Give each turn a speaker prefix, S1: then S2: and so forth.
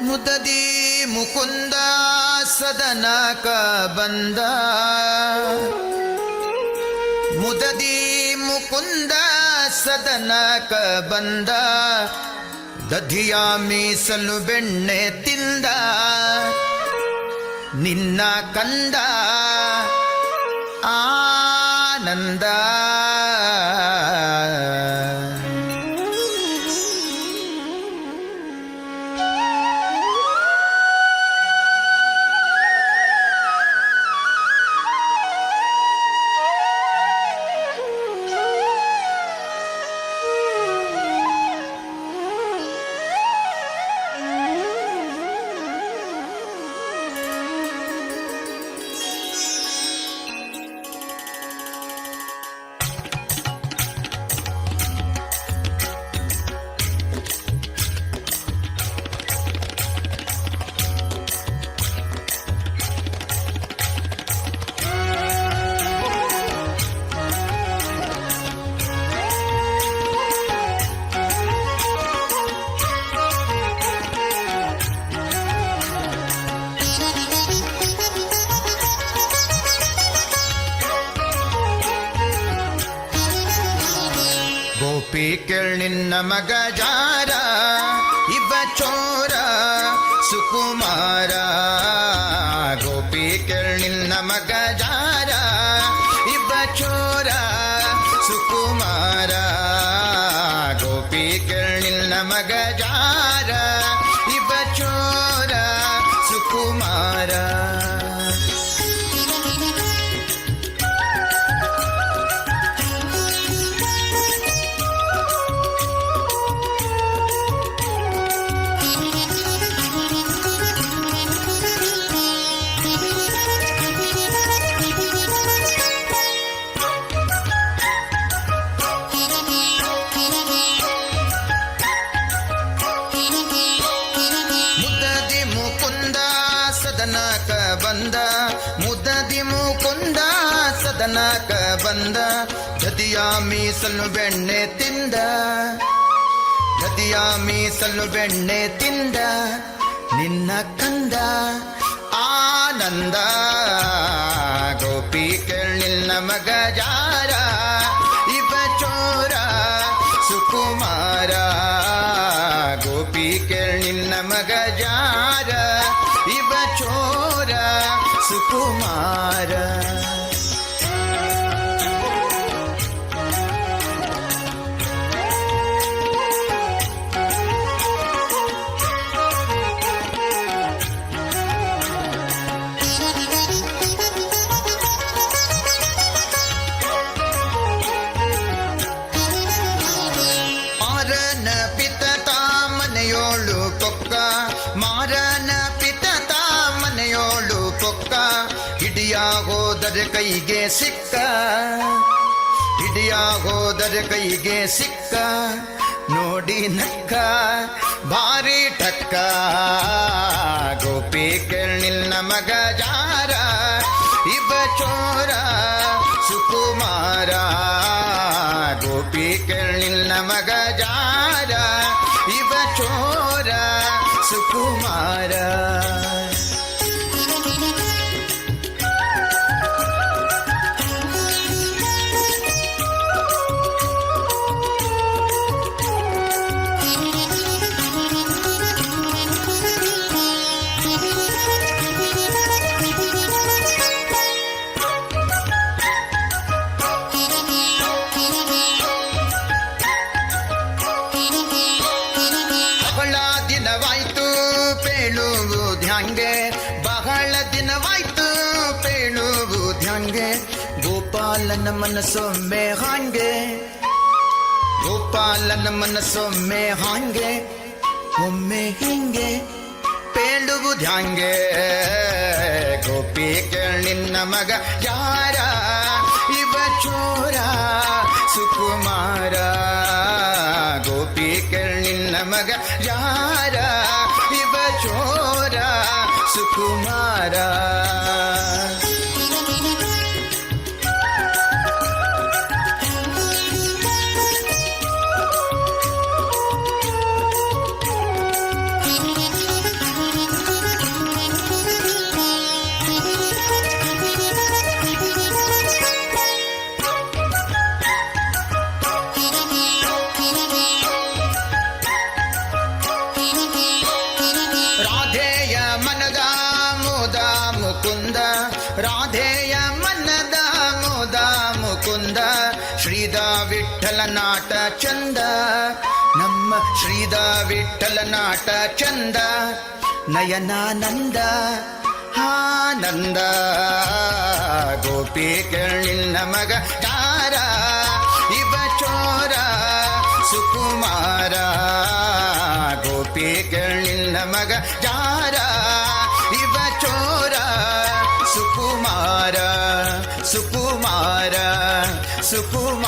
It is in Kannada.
S1: ಮುದದಿ ಮುಕುಂದ ಸದನಕ ಬಂದ ಮುದದಿ ಮುಕುಂದ ಸದನಕ ಬಂದ ದಧಿಯ ಮೀಸಲು ಬೆಣ್ಣೆ ತಿಂದ ನಿನ್ನ ಕಂದ ಆನಂದ ಗೋಪಿ ನಿನ್ನ ಮಗ ಜಾರ ಇವ ಚೋರ ಸುಕುಮಾರ ಗೋಪಿ ನಿನ್ನ ಮಗ ಜಾರ ಇವ ಚೋರ ಸುಕುಮಾರ ಗೋಪಿ ನಿನ್ನ ಮಗ ಜಾರ ಇವ ಚೋರ ಸುಕುಮಾರ ಸದನಕ ಬಂದ ಮುದದಿ ಮುಕುಂದ ಸದನಕ ಬಂದ ದದಿಯ ಮೀಸಲು ಬೆಣ್ಣೆ ತಿಂದ ದದಿಯ ಮೀಸಲು ಬೆಣ್ಣೆ ತಿಂದ ನಿನ್ನ ಕಂದ ಆನಂದ ಗೋಪಿ ನಿನ್ನ ಮಗ ಜಾರ ಇವ ಚೋರ ಸುಕುಮಾರ ಗೋಪಿ ನಿನ್ನ ಮಗ ಜಾರ ಇವ ಚೋರ ಸುಕುಮಾರ ಮಾರನ ಪಿತ ಮನೆಯೋಳು ಪೊಕ್ಕ ಮಾರನ ಪಿತ ಮನೆಯೋಳು ಪೊಕ್ಕ ಹಿಡಿಯ ಹೋದರೆ ಕೈಗೆ ಸಿಕ್ಕ ಹಿಡಿಯ ಹೋದರೆ ಕೈಗೆ ಸಿಕ್ಕ ನೋಡಿ ನಕ್ಕ ಭಾರಿ ಟಕ್ಕ ಗೋಪಿ ನಿನ್ನ ಮಗ ಜಾರ ಇವ ಚೋರ ಸುಕುಮಾರ ಗೋಪಿ ನಿನ್ನ ಮಗ ಜಾರ ಇವ ಚೋರ ಸುಕುಮಾರ ಬಹಳ ದಿನವಾಯ್ತು ಪೇಳುವುದ್ಯಾಂಗೆ ಗೋಪಾಲನ ಮನಸ್ಸೊಮ್ಮೆ ಹಾಂಗೆ ಗೋಪಾಲನ ಮನಸ್ಸೊಮ್ಮೆ ಹಾಂಗೆ ಒಮ್ಮೆ ಹಿಂಗೆ ಪೇಳುವುದ್ಯಾಂಗೆ ಗೋಪಿ ನಿನ್ನ ಮಗ ಯಾರ ಇವ ಚೋರ ಸುಕುಮಾರ ಗೋಪಿ ನಿನ್ನ ಮಗ ಯಾರ ಇವ ಚೋರ ಸುಕುಮಾರ ಶ್ರೀದ ವಿಠಲ ನಾಟ ಚಂದ ನಯನಾನಂದ ಆನಂದ ಗೋಪಿ ನಿನ್ನ ಮಗ ಯಾರ ಇವ ಚೋರ ಸುಕುಮಾರ ಗೋಪಿ ನಿನ್ನ ಮಗ ಯಾರ ಇವ ಚೋರ ಸುಕುಮಾರ ಸುಕುಮಾರ ಸುಕುಮಾರ